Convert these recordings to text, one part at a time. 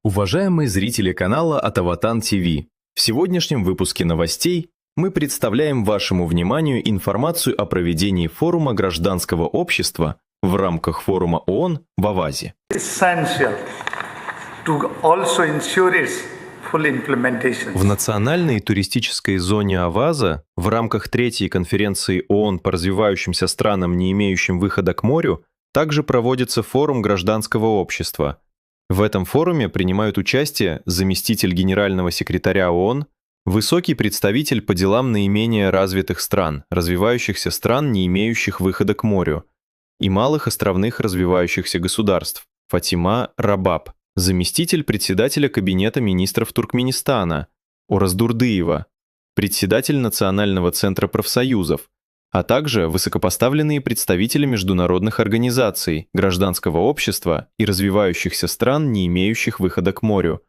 Уважаемые зрители канала Атаватан ТВ, в сегодняшнем выпуске новостей мы представляем вашему вниманию информацию о проведении форума гражданского общества в рамках форума ООН в Авазе. В национальной туристической зоне Аваза в рамках третьей конференции ООН по развивающимся странам, не имеющим выхода к морю, также проводится форум гражданского общества. В этом форуме принимают участие заместитель генерального секретаря ООН, высокий представитель по делам наименее развитых стран, развивающихся стран, не имеющих выхода к морю, и малых островных развивающихся государств, Фатима Рабаб, заместитель председателя Кабинета министров Туркменистана, Ораз Дурдыева, председатель Национального центра профсоюзов, а также высокопоставленные представители международных организаций, гражданского общества и развивающихся стран, не имеющих выхода к морю.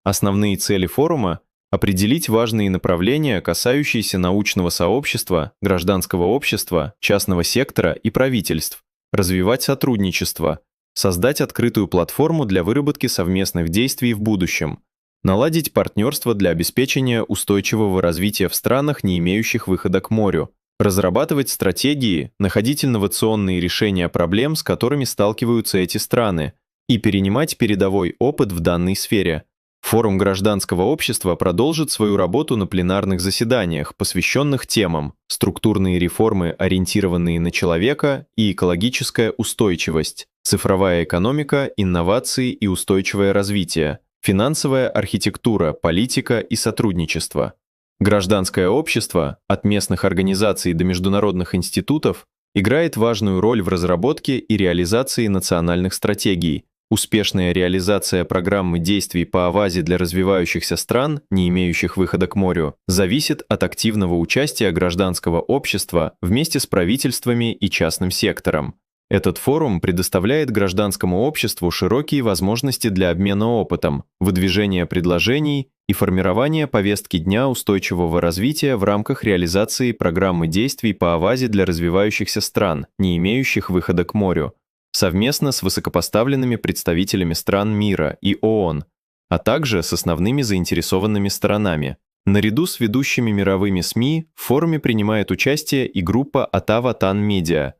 Основные цели форума – определить важные направления, касающиеся научного сообщества, гражданского общества, частного сектора и правительств, развивать сотрудничество, создать открытую платформу для выработки совместных действий в будущем, наладить партнерство для обеспечения устойчивого развития в странах, не имеющих выхода к морю, разрабатывать стратегии, находить инновационные решения проблем, с которыми сталкиваются эти страны, и перенимать передовой опыт в данной сфере. Форум гражданского общества продолжит свою работу на пленарных заседаниях, посвященных темам «Структурные реформы, ориентированные на человека» и «Экологическая устойчивость», «Цифровая экономика, инновации и устойчивое развитие», «Финансовая архитектура, политика и сотрудничество». Гражданское общество, от местных организаций до международных институтов, играет важную роль в разработке и реализации национальных стратегий. Успешная реализация программы действий по Авазе для развивающихся стран, не имеющих выхода к морю, зависит от активного участия гражданского общества вместе с правительствами и частным сектором. Этот форум предоставляет гражданскому обществу широкие возможности для обмена опытом, выдвижения предложений и формирования повестки дня устойчивого развития в рамках реализации программы действий по Авазе для развивающихся стран, не имеющих выхода к морю, совместно с высокопоставленными представителями стран мира и ООН, а также с основными заинтересованными сторонами. Наряду с ведущими мировыми СМИ в форуме принимает участие и группа Атаватан Медиа,